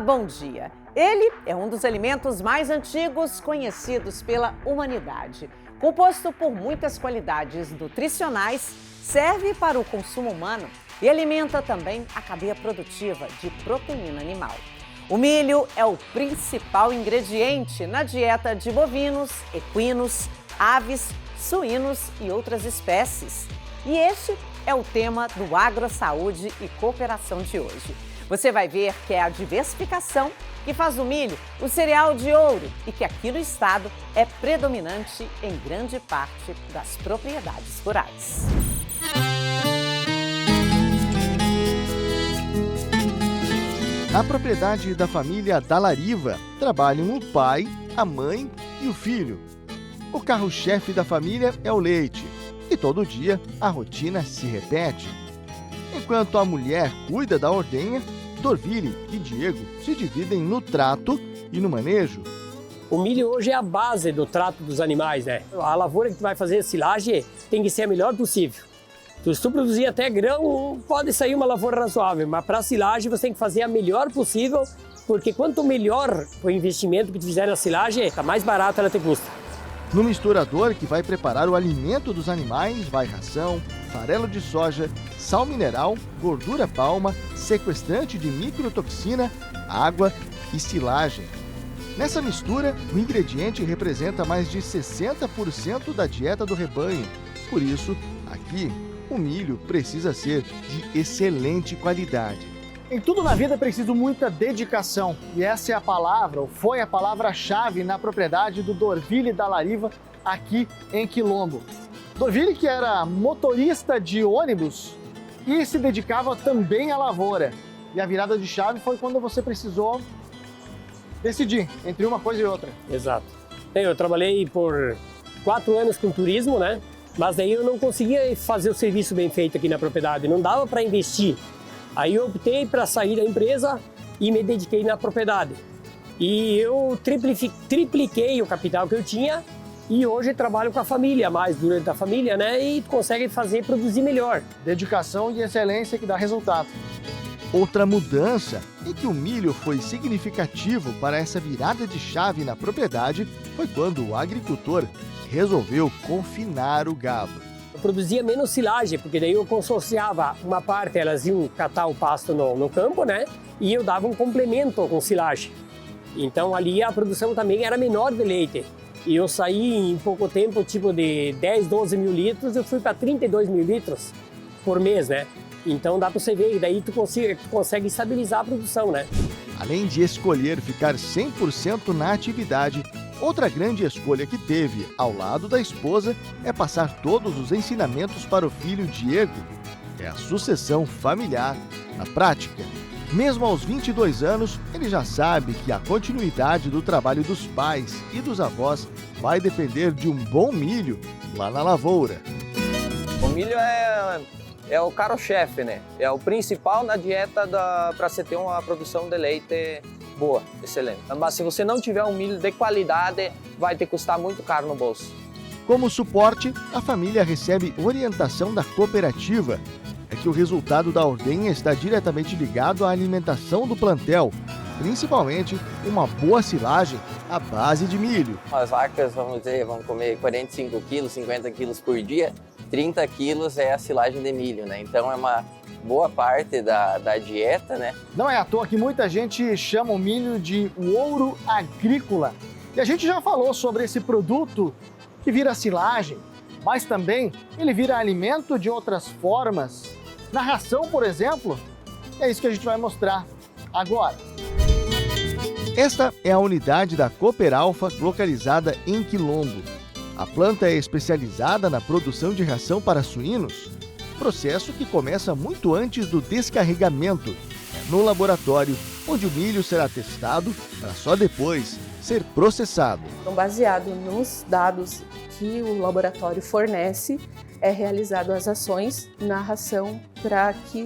bom dia. Ele é um dos alimentos mais antigos conhecidos pela humanidade. Composto por muitas qualidades nutricionais, serve para o consumo humano e alimenta também a cadeia produtiva de proteína animal. O milho é o principal ingrediente na dieta de bovinos, equinos, aves, suínos e outras espécies. E este é o tema do AgroSaúde e Cooperação de hoje. Você vai ver que é a diversificação que faz do milho o cereal de ouro e que aqui no estado é predominante em grande parte das propriedades rurais. Na propriedade da família Dallariva, trabalham o pai, a mãe e o filho. O carro-chefe da família é o leite, e todo dia a rotina se repete. Enquanto a mulher cuida da ordenha, Dorville e Diego se dividem no trato e no manejo. O milho hoje é a base do trato dos animais, né? A lavoura que tu vai fazer a silagem tem que ser a melhor possível. Se tu produzir até grão, pode sair uma lavoura razoável, mas para a silagem você tem que fazer a melhor possível, porque quanto melhor o investimento que tu fizer na silagem, mais barato ela te custa. No misturador que vai preparar o alimento dos animais, vai ração, farelo de soja, sal mineral, gordura palma, sequestrante de microtoxina, água e silagem. Nessa mistura, o ingrediente representa mais de 60% da dieta do rebanho. Por isso, aqui, o milho precisa ser de excelente qualidade. Em tudo na vida é preciso muita dedicação, e essa é a palavra, ou foi a palavra-chave na propriedade do Dorville Dallariva, aqui em Quilombo. Dorville, que era motorista de ônibus e se dedicava também à lavoura. E a virada de chave foi quando você precisou decidir entre uma coisa e outra. Exato. Eu trabalhei por 4 anos com turismo, né? Mas daí eu não conseguia fazer o serviço bem feito aqui na propriedade, não dava para investir. Aí eu optei para sair da empresa e me dediquei na propriedade. E eu tripliquei o capital que eu tinha e hoje trabalho com a família, mais durante a família, né? E consegue produzir melhor. Dedicação e excelência que dá resultado. Outra mudança em que o milho foi significativo para essa virada de chave na propriedade foi quando o agricultor resolveu confinar o gado. Eu produzia menos silagem, porque daí eu consorciava uma parte, elas iam catar o pasto no campo, né? E eu dava um complemento com silagem. Então ali a produção também era menor de leite. E eu saí em pouco tempo, tipo de 10, 12 mil litros, eu fui para 32 mil litros por mês, né? Então dá para você ver, e daí tu consegue estabilizar a produção, né? Além de escolher ficar 100% na atividade, outra grande escolha que teve, ao lado da esposa, é passar todos os ensinamentos para o filho Diego. É a sucessão familiar na prática. Mesmo aos 22 anos, ele já sabe que a continuidade do trabalho dos pais e dos avós vai depender de um bom milho lá na lavoura. O milho é o carro-chefe, né? É o principal na dieta para você ter uma produção de leite boa, excelente. Mas se você não tiver um milho de qualidade, vai te custar muito caro no bolso. Como suporte, a família recebe orientação da cooperativa. É que o resultado da ordenha está diretamente ligado à alimentação do plantel, principalmente uma boa silagem à base de milho. As vacas, vamos comer 45 quilos, 50 quilos por dia, 30 quilos é a silagem de milho, né? Então é uma boa parte da dieta, né? Não é à toa que muita gente chama o milho de ouro agrícola. E a gente já falou sobre esse produto que vira silagem, mas também ele vira alimento de outras formas. Na ração, por exemplo, é isso que a gente vai mostrar agora. Esta é a unidade da Cooperalfa localizada em Quilombo. A planta é especializada na produção de ração para suínos, processo que começa muito antes do descarregamento, no laboratório, onde o milho será testado para só depois ser processado. Então, baseado nos dados que o laboratório fornece, é realizado as ações na ração para que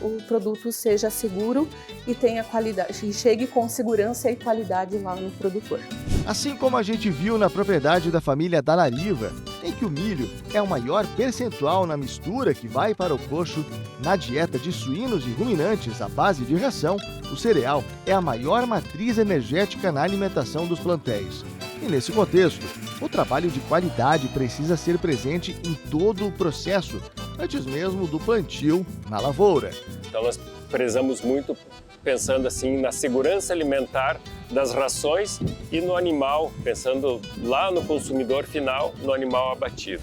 o produto seja seguro e tenha qualidade, e chegue com segurança e qualidade lá no produtor. Assim como a gente viu na propriedade da família Dallariva, em que o milho é o maior percentual na mistura que vai para o coxo na dieta de suínos e ruminantes à base de ração, o cereal é a maior matriz energética na alimentação dos plantéis. E nesse contexto, o trabalho de qualidade precisa ser presente em todo o processo, antes mesmo do plantio na lavoura. Então nós prezamos muito pensando assim na segurança alimentar das rações e no animal, pensando lá no consumidor final, no animal abatido.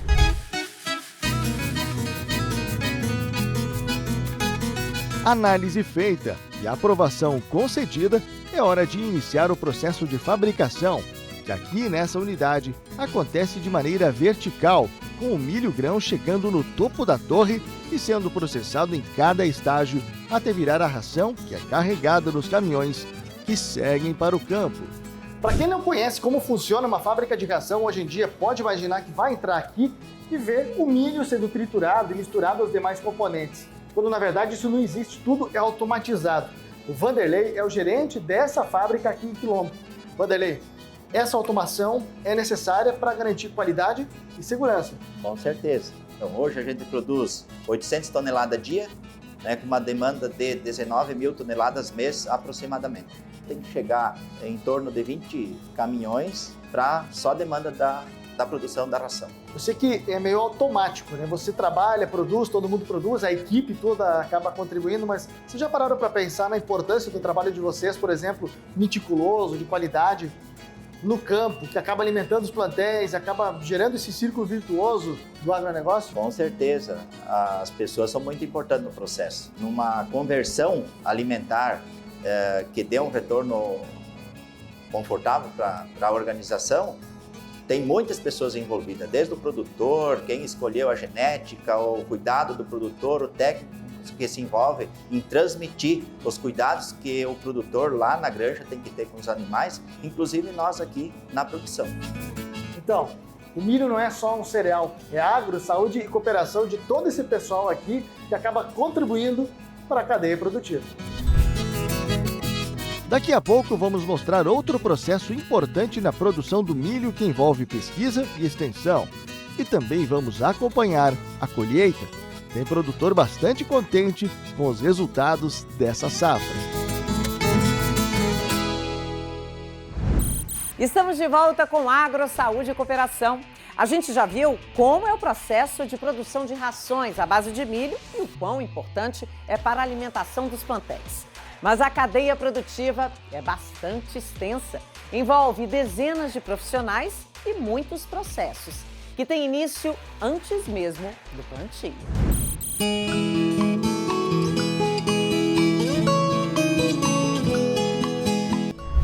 Análise feita e aprovação concedida, é hora de iniciar o processo de fabricação, que aqui nessa unidade acontece de maneira vertical, com o milho grão chegando no topo da torre e sendo processado em cada estágio até virar a ração que é carregada nos caminhões que seguem para o campo. Para quem não conhece como funciona uma fábrica de ração hoje em dia, pode imaginar que vai entrar aqui e ver o milho sendo triturado e misturado aos demais componentes, quando na verdade isso não existe, tudo é automatizado. O Vanderlei é o gerente dessa fábrica aqui em Quilombo. Vanderlei, essa automação é necessária para garantir qualidade e segurança. Com certeza. Então hoje a gente produz 800 toneladas dia, né, com uma demanda de 19 mil toneladas mês aproximadamente. Tem que chegar em torno de 20 caminhões para só a demanda da produção da ração. Eu sei que é meio automático, né? Você trabalha, produz, todo mundo produz, a equipe toda acaba contribuindo, mas vocês já pararam para pensar na importância do trabalho de vocês, por exemplo, meticuloso, de qualidade, no campo, que acaba alimentando os plantéis, acaba gerando esse círculo virtuoso do agronegócio? Com certeza, as pessoas são muito importantes no processo. Numa conversão alimentar que dê um retorno confortável para a organização, tem muitas pessoas envolvidas, desde o produtor, quem escolheu a genética, o cuidado do produtor, o técnico que se envolve em transmitir os cuidados que o produtor lá na granja tem que ter com os animais, inclusive nós aqui na produção. Então, o milho não é só um cereal, é agro, saúde e cooperação de todo esse pessoal aqui que acaba contribuindo para a cadeia produtiva. Daqui a pouco vamos mostrar outro processo importante na produção do milho que envolve pesquisa e extensão. E também vamos acompanhar a colheita. Tem produtor bastante contente com os resultados dessa safra. Estamos de volta com Agro, Saúde e Cooperação. A gente já viu como é o processo de produção de rações à base de milho e o quão importante é para a alimentação dos plantéis. Mas a cadeia produtiva é bastante extensa, envolve dezenas de profissionais e muitos processos, que têm início antes mesmo do plantio.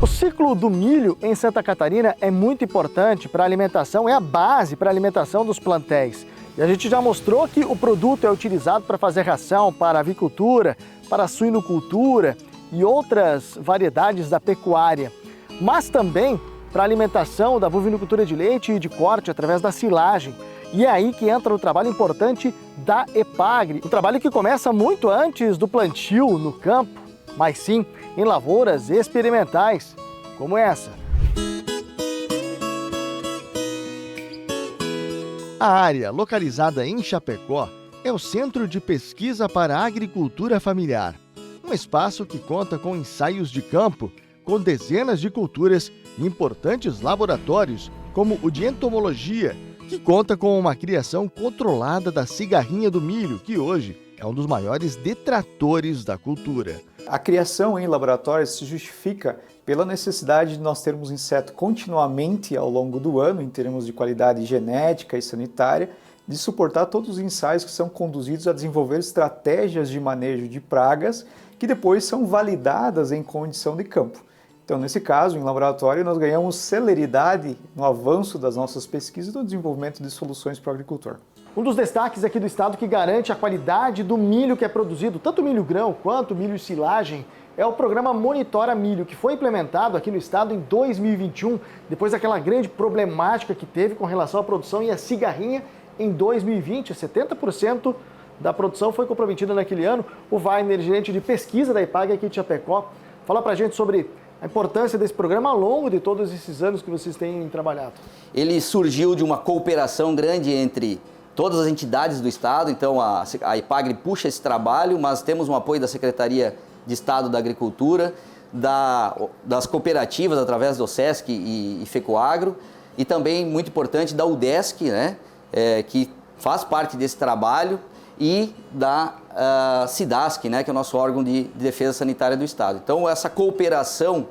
O ciclo do milho em Santa Catarina é muito importante para a alimentação, é a base para a alimentação dos plantéis. E a gente já mostrou que o produto é utilizado para fazer ração para a avicultura, para a suinocultura e outras variedades da pecuária, mas também para a alimentação da bovinocultura de leite e de corte através da silagem. E é aí que entra o trabalho importante da EPAGRE, um trabalho que começa muito antes do plantio no campo, mas sim em lavouras experimentais, como essa. A área, localizada em Chapecó, é o Centro de Pesquisa para a Agricultura Familiar. Um espaço que conta com ensaios de campo, com dezenas de culturas e importantes laboratórios, como o de entomologia, que conta com uma criação controlada da cigarrinha do milho, que hoje é um dos maiores detratores da cultura. A criação em laboratórios se justifica pela necessidade de nós termos inseto continuamente ao longo do ano, em termos de qualidade genética e sanitária, de suportar todos os ensaios que são conduzidos a desenvolver estratégias de manejo de pragas que depois são validadas em condição de campo. Então, nesse caso, em laboratório, nós ganhamos celeridade no avanço das nossas pesquisas e no desenvolvimento de soluções para o agricultor. Um dos destaques aqui do estado que garante a qualidade do milho que é produzido, tanto milho grão quanto milho silagem, é o programa Monitora Milho, que foi implementado aqui no estado em 2021, depois daquela grande problemática que teve com relação à produção e à cigarrinha em 2020, 70% da produção foi comprometida naquele ano. O Wagner, gerente de pesquisa da EPAGRE aqui de Chapecó, fala pra gente sobre a importância desse programa ao longo de todos esses anos que vocês têm trabalhado. Ele surgiu de uma cooperação grande entre todas as entidades do Estado, então a IPAGRE puxa esse trabalho, mas temos um apoio da Secretaria de Estado da Agricultura, das cooperativas através do SESC e FECOAGRO, e também, muito importante, da UDESC, né, que faz parte desse trabalho, e da SIDASC, né, que é o nosso órgão de defesa sanitária do Estado. Então, essa cooperação,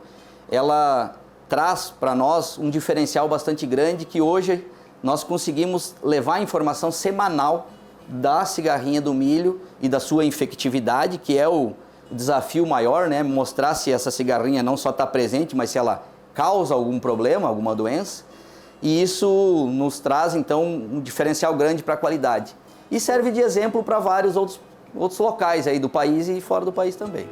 ela traz para nós um diferencial bastante grande, que hoje nós conseguimos levar a informação semanal da cigarrinha do milho e da sua infectividade, que é o desafio maior, né, mostrar se essa cigarrinha não só está presente, mas se ela causa algum problema, alguma doença, e isso nos traz, então, um diferencial grande para a qualidade. E serve de exemplo para vários outros locais aí do país e fora do país também.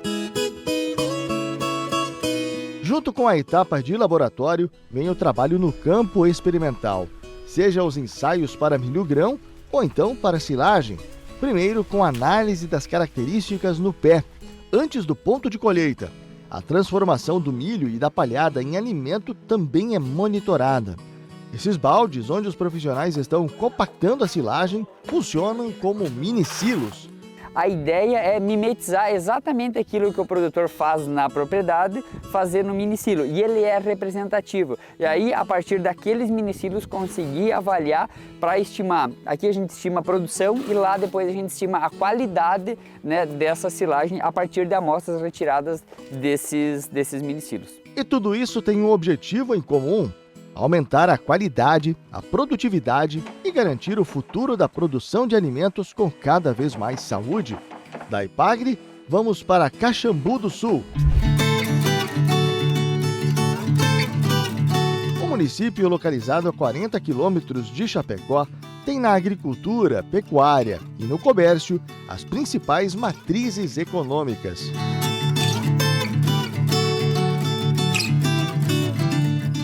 Junto com a etapa de laboratório, vem o trabalho no campo experimental, seja os ensaios para milho-grão ou então para silagem. Primeiro com análise das características no pé, antes do ponto de colheita. A transformação do milho e da palhada em alimento também é monitorada. Esses baldes, onde os profissionais estão compactando a silagem, funcionam como mini-silos. A ideia é mimetizar exatamente aquilo que o produtor faz na propriedade, fazer no mini-silo. E ele é representativo. E aí, a partir daqueles mini-silos, conseguir avaliar para estimar. Aqui a gente estima a produção e lá depois a gente estima a qualidade, né, dessa silagem a partir de amostras retiradas desses mini-silos. E tudo isso tem um objetivo em comum: aumentar a qualidade, a produtividade e garantir o futuro da produção de alimentos com cada vez mais saúde. Da IPAGRE, vamos para Caxambu do Sul. O município, localizado a 40 quilômetros de Chapecó, tem na agricultura, pecuária e no comércio as principais matrizes econômicas.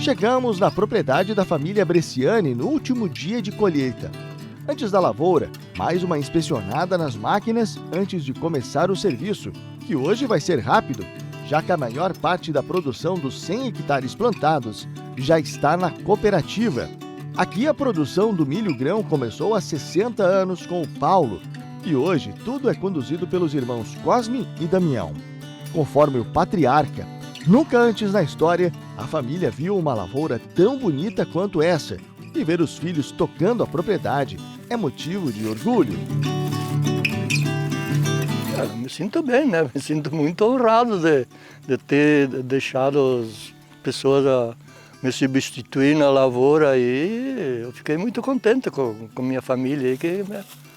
Chegamos na propriedade da família Bresciani no último dia de colheita. Antes da lavoura, mais uma inspecionada nas máquinas antes de começar o serviço, que hoje vai ser rápido, já que a maior parte da produção dos 100 hectares plantados já está na cooperativa. Aqui a produção do milho-grão começou há 60 anos com o Paulo, e hoje tudo é conduzido pelos irmãos Cosme e Damião. Conforme o patriarca, nunca antes na história a família viu uma lavoura tão bonita quanto essa, e ver os filhos tocando a propriedade é motivo de orgulho. Eu me sinto bem, né? Me sinto muito honrado de ter deixado as pessoas me substituir na lavoura, e eu fiquei muito contente com minha família, que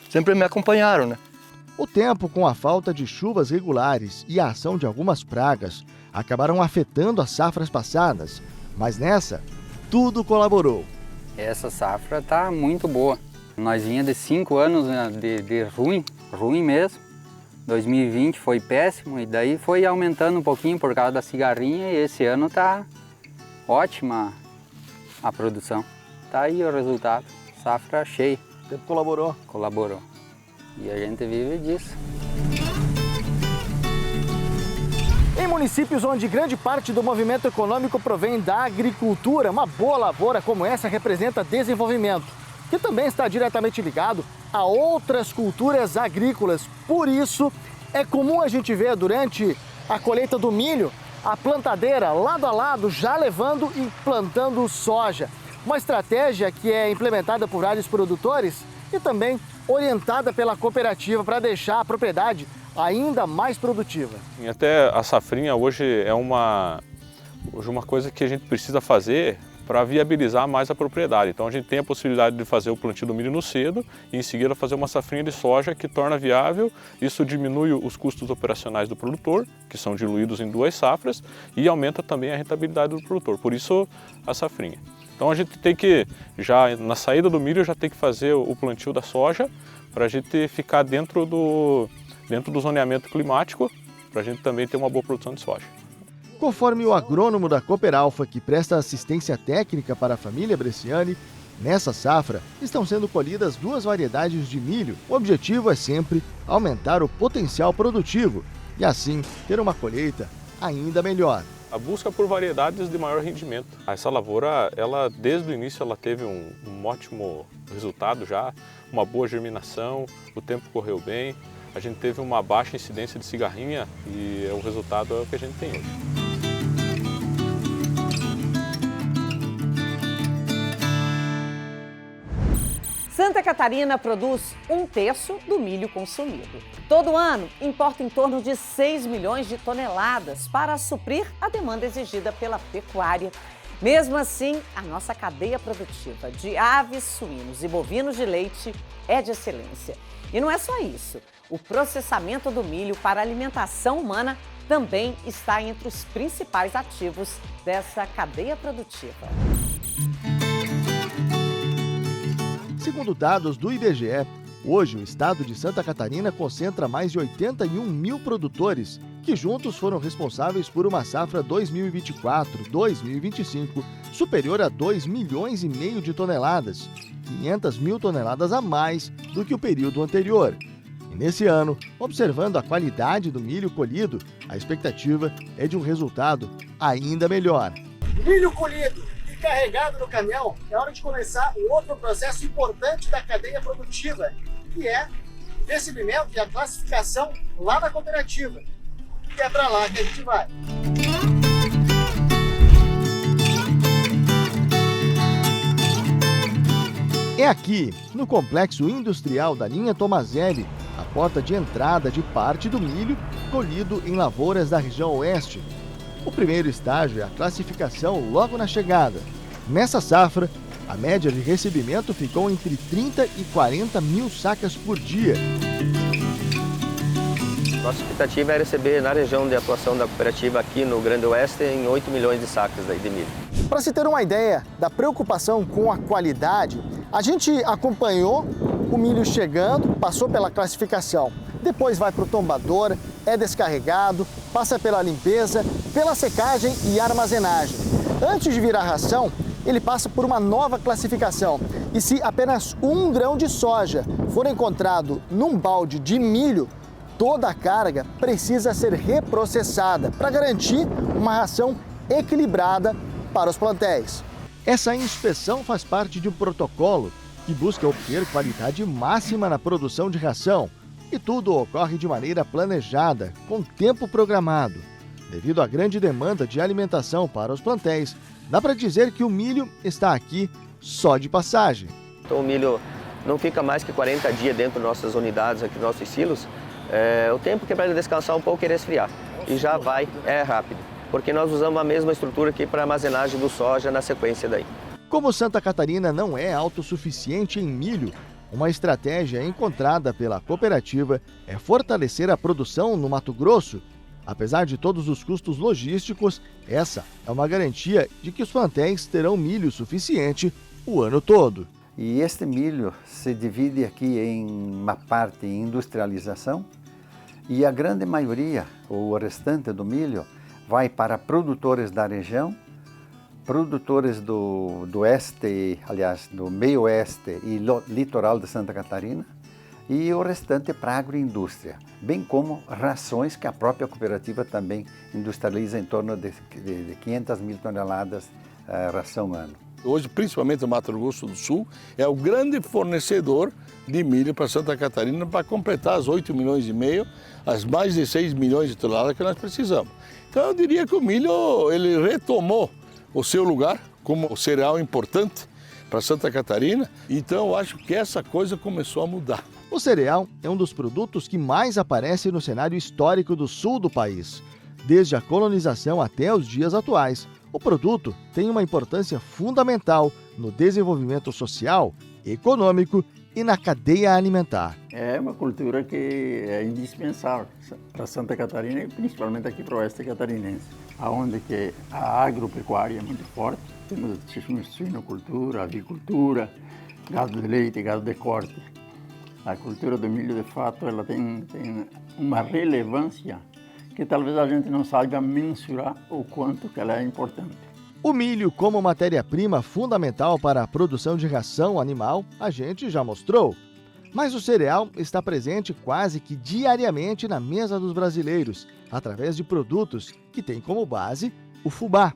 sempre me acompanharam, né? O tempo, com a falta de chuvas regulares e a ação de algumas pragas, acabaram afetando as safras passadas, mas nessa, tudo colaborou. Essa safra está muito boa. Nós vinha de 5 anos, né, de ruim mesmo. 2020 foi péssimo e daí foi aumentando um pouquinho por causa da cigarrinha, e esse ano está ótima a produção. Tá aí o resultado, safra cheia. O tempo colaborou? Colaborou. E a gente vive disso. Em municípios onde grande parte do movimento econômico provém da agricultura, uma boa lavoura como essa representa desenvolvimento, que também está diretamente ligado a outras culturas agrícolas. Por isso, é comum a gente ver durante a colheita do milho a plantadeira lado a lado já levando e plantando soja. Uma estratégia que é implementada por vários produtores e também orientada pela cooperativa para deixar a propriedade ainda mais produtiva. E até a safrinha hoje é uma coisa que a gente precisa fazer para viabilizar mais a propriedade. Então a gente tem a possibilidade de fazer o plantio do milho no cedo e em seguida fazer uma safrinha de soja que torna viável. Isso diminui os custos operacionais do produtor, que são diluídos em 2 safras, e aumenta também a rentabilidade do produtor. Por isso a safrinha. Então a gente tem que, já na saída do milho, já tem que fazer o plantio da soja para a gente ficar dentro do zoneamento climático, para a gente também ter uma boa produção de soja. Conforme o agrônomo da Cooperalfa, que presta assistência técnica para a família Bresciani, nessa safra estão sendo colhidas 2 variedades de milho. O objetivo é sempre aumentar o potencial produtivo e assim ter uma colheita ainda melhor. a busca por variedades de maior rendimento. Essa lavoura, ela desde o início ela teve um ótimo resultado já, uma boa germinação, o tempo correu bem, a gente teve uma baixa incidência de cigarrinha e o resultado é o que a gente tem hoje. Santa Catarina produz 1/3 do milho consumido. Todo ano, importa em torno de 6 milhões de toneladas para suprir a demanda exigida pela pecuária. Mesmo assim, a nossa cadeia produtiva de aves, suínos e bovinos de leite é de excelência. E não é só isso. O processamento do milho para alimentação humana também está entre os principais ativos dessa cadeia produtiva. Segundo dados do IBGE, hoje o estado de Santa Catarina concentra mais de 81 mil produtores, que juntos foram responsáveis por uma safra 2024-2025 superior a 2,5 milhões de toneladas, 500 mil toneladas a mais do que o período anterior. E nesse ano, observando a qualidade do milho colhido, a expectativa é de um resultado ainda melhor. Milho colhido e carregado no caminhão, é hora de começar um outro processo importante da cadeia produtiva, que é o recebimento e a classificação lá na cooperativa. E é para lá que a gente vai. É aqui, no complexo industrial da linha Tomazelli, a porta de entrada de parte do milho colhido em lavouras da região oeste. O primeiro estágio é a classificação logo na chegada. Nessa safra, a média de recebimento ficou entre 30 e 40 mil sacas por dia. Nossa expectativa é receber na região de atuação da cooperativa aqui no Grande Oeste em 8 milhões de sacas de milho. Para se ter uma ideia da preocupação com a qualidade, a gente acompanhou o milho chegando, passou pela classificação, depois vai para o tombador, é descarregado, passa pela limpeza, pela secagem e armazenagem. Antes de virar ração, ele passa por uma nova classificação. E se apenas 1 grão de soja for encontrado num balde de milho, toda a carga precisa ser reprocessada para garantir uma ração equilibrada para os plantéis. Essa inspeção faz parte de um protocolo que busca obter qualidade máxima na produção de ração. E tudo ocorre de maneira planejada, com tempo programado. Devido à grande demanda de alimentação para os plantéis, dá para dizer que o milho está aqui só de passagem. Então o milho não fica mais que 40 dias dentro das nossas unidades, aqui nos nossos silos. O tempo que é para ele descansar um pouco e resfriar. E já vai, é rápido. Porque nós usamos a mesma estrutura aqui para armazenagem do soja na sequência daí. Como Santa Catarina não é autossuficiente em milho, uma estratégia encontrada pela cooperativa é fortalecer a produção no Mato Grosso. Apesar de todos os custos logísticos, essa é uma garantia de que os plantéis terão milho suficiente o ano todo. E este milho se divide aqui em uma parte em industrialização e a grande maioria, ou o restante do milho, vai para produtores da região, produtores do oeste, aliás, do meio oeste e litoral de Santa Catarina, e o restante para a agroindústria, bem como rações que a própria cooperativa também industrializa em torno de 500 mil toneladas ração ano. Hoje, principalmente o Mato Grosso do Sul, é o grande fornecedor de milho para Santa Catarina para completar as 8 milhões e meio, as mais de 6 milhões de toneladas que nós precisamos. Então eu diria que o milho ele retomou o seu lugar como cereal importante para Santa Catarina, então eu acho que essa coisa começou a mudar. O cereal é um dos produtos que mais aparece no cenário histórico do sul do país. Desde a colonização até os dias atuais, o produto tem uma importância fundamental no desenvolvimento social, econômico e na cadeia alimentar. É uma cultura que é indispensável para Santa Catarina e principalmente aqui para o oeste catarinense, onde que a agropecuária é muito forte. Temos suinocultura, avicultura, gado de leite, gado de corte. A cultura do milho, de fato, ela tem uma relevância que talvez a gente não saiba mensurar o quanto que ela é importante. O milho, como matéria-prima fundamental para a produção de ração animal, a gente já mostrou. Mas o cereal está presente quase que diariamente na mesa dos brasileiros, através de produtos que têm como base o fubá.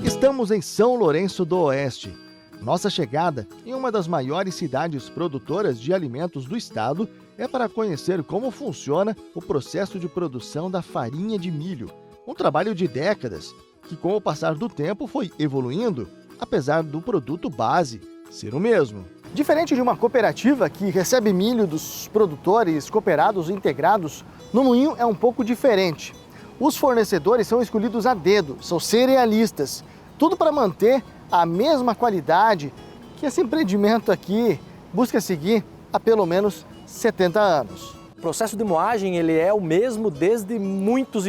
Estamos em São Lourenço do Oeste. Nossa chegada em uma das maiores cidades produtoras de alimentos do estado é para conhecer como funciona o processo de produção da farinha de milho. Um trabalho de décadas que, com o passar do tempo, foi evoluindo, apesar do produto base ser o mesmo. Diferente de uma cooperativa que recebe milho dos produtores cooperados integrados, no moinho é um pouco diferente. Os fornecedores são escolhidos a dedo, são cerealistas, tudo para manter a mesma qualidade que esse empreendimento aqui busca seguir há pelo menos 70 anos. O processo de moagem ele é o mesmo desde muitos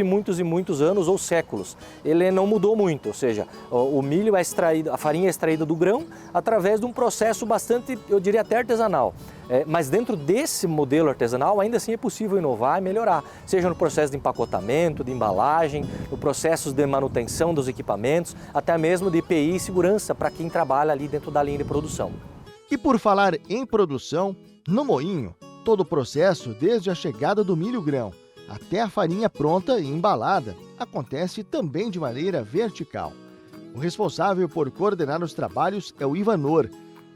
anos ou séculos. Ele não mudou muito, ou seja, o milho é extraído, a farinha é extraída do grão através de um processo bastante, eu diria até artesanal. Mas dentro desse modelo artesanal ainda assim é possível inovar e melhorar, seja no processo de empacotamento, de embalagem, no processo de manutenção dos equipamentos, até mesmo de EPI e segurança para quem trabalha ali dentro da linha de produção. E por falar em produção, no moinho, todo o processo, desde a chegada do milho-grão até a farinha pronta e embalada, acontece também de maneira vertical. O responsável por coordenar os trabalhos é o Ivanor.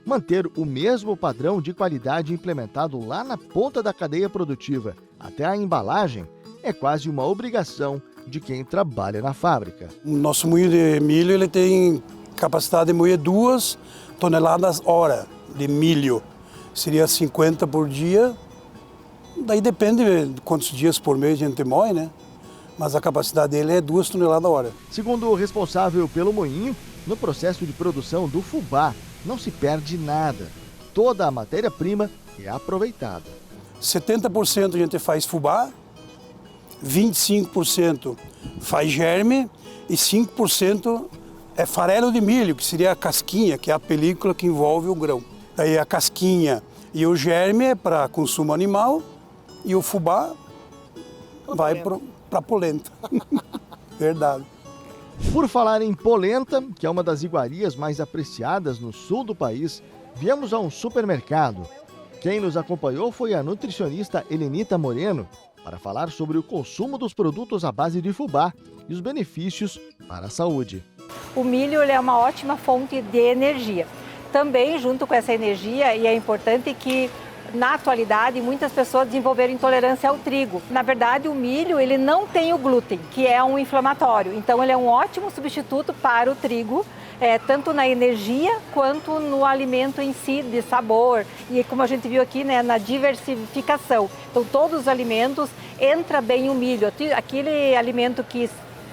Manter o mesmo padrão de qualidade implementado lá na ponta da cadeia produtiva até a embalagem é quase uma obrigação de quem trabalha na fábrica. O nosso moinho de milho ele tem capacidade de moer 2 toneladas hora de milho. Seria 50 por dia, daí depende de quantos dias por mês a gente moe, né? Mas a capacidade dele é 2 toneladas a hora. Segundo o responsável pelo moinho, no processo de produção do fubá não se perde nada. Toda a matéria-prima é aproveitada. 70% a gente faz fubá, 25% faz germe e 5% é farelo de milho, que seria a casquinha, que é a película que envolve o grão. Aí a casquinha e o germe é para consumo animal e o fubá vai para polenta. Verdade. Por falar em polenta, que é uma das iguarias mais apreciadas no sul do país, viemos a um supermercado. Quem nos acompanhou foi a nutricionista Helenita Moreno para falar sobre o consumo dos produtos à base de fubá e os benefícios para a saúde. O milho ele é uma ótima fonte de energia. Também, junto com essa energia, e é importante que, na atualidade, muitas pessoas desenvolveram intolerância ao trigo. Na verdade, o milho ele não tem o glúten, que é um inflamatório. Então, ele é um ótimo substituto para o trigo, tanto na energia quanto no alimento em si, de sabor. E como a gente viu aqui, né, na diversificação. Então, todos os alimentos entra bem o milho. Aquele alimento que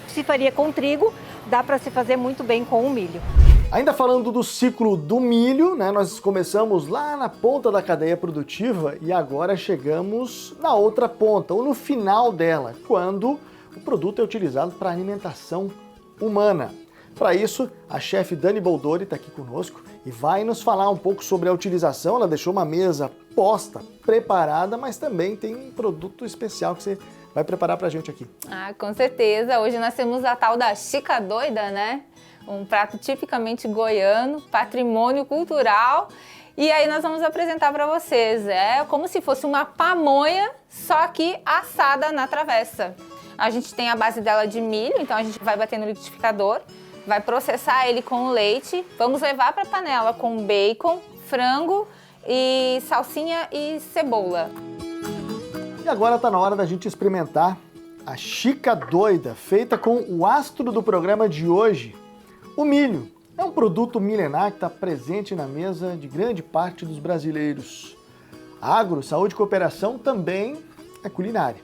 se faria com trigo, dá para se fazer muito bem com o milho. Ainda falando do ciclo do milho, né, nós começamos lá na ponta da cadeia produtiva e agora chegamos na outra ponta, ou no final dela, quando o produto é utilizado para alimentação humana. Para isso, a chefe Dani Boldori está aqui conosco e vai nos falar um pouco sobre a utilização. Ela deixou uma mesa posta, preparada, mas também tem um produto especial que você vai preparar para a gente aqui. Ah, com certeza. Hoje nós temos a tal da Chica Doida, né? Um prato tipicamente goiano, patrimônio cultural. E aí nós vamos apresentar para vocês. É como se fosse uma pamonha, só que assada na travessa. A gente tem a base dela de milho, então a gente vai bater no liquidificador, vai processar ele com leite, vamos levar para a panela com bacon, frango e salsinha e cebola. E agora está na hora da gente experimentar a Chica Doida, feita com o astro do programa de hoje, o milho. É um produto milenar que está presente na mesa de grande parte dos brasileiros. Agro, saúde e cooperação também é culinária.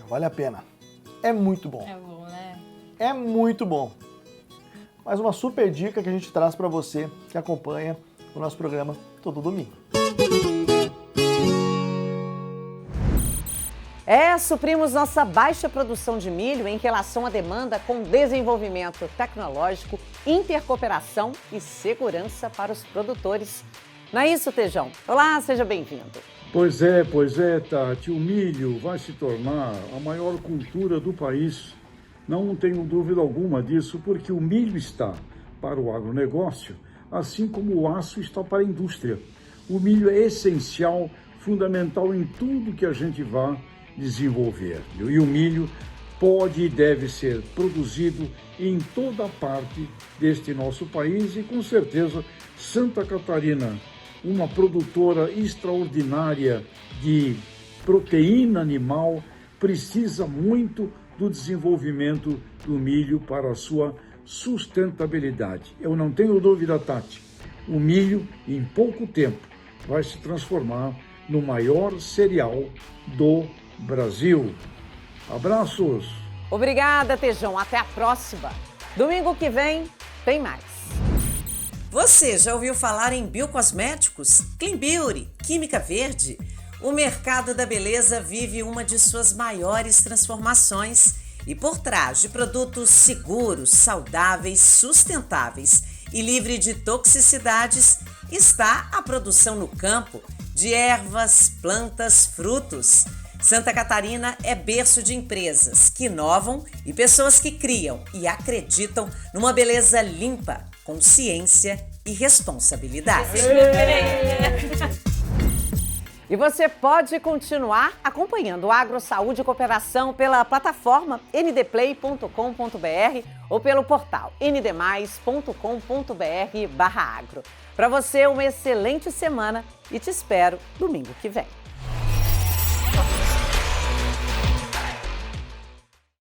Vale a pena. É muito bom. É bom, né? É muito bom. Mais uma super dica que a gente traz para você que acompanha o nosso programa todo domingo. Suprimos nossa baixa produção de milho em relação à demanda com desenvolvimento tecnológico, intercooperação e segurança para os produtores. Não é isso, Tejão? Olá, seja bem-vindo. Pois é, Tati. O milho vai se tornar a maior cultura do país. Não tenho dúvida alguma disso, porque o milho está para o agronegócio, assim como o aço está para a indústria. O milho é essencial, fundamental em tudo que a gente vai desenvolver. E o milho pode e deve ser produzido em toda parte deste nosso país e, com certeza, Santa Catarina, uma produtora extraordinária de proteína animal, precisa muito do desenvolvimento do milho para a sua sustentabilidade. Eu não tenho dúvida, Tati, o milho, em pouco tempo, vai se transformar no maior cereal do Brasil. Abraços! Obrigada, Tejão. Até a próxima. Domingo que vem tem mais. Você já ouviu falar em biocosméticos? Clean Beauty, Química Verde? O mercado da beleza vive uma de suas maiores transformações e por trás de produtos seguros, saudáveis, sustentáveis e livre de toxicidades está a produção no campo de ervas, plantas, frutos. Santa Catarina é berço de empresas que inovam e pessoas que criam e acreditam numa beleza limpa, com ciência e responsabilidade. E você pode continuar acompanhando o Agro, Saúde e Cooperação pela plataforma ndplay.com.br ou pelo portal ndmais.com.br/agro. Para você, uma excelente semana e te espero domingo que vem.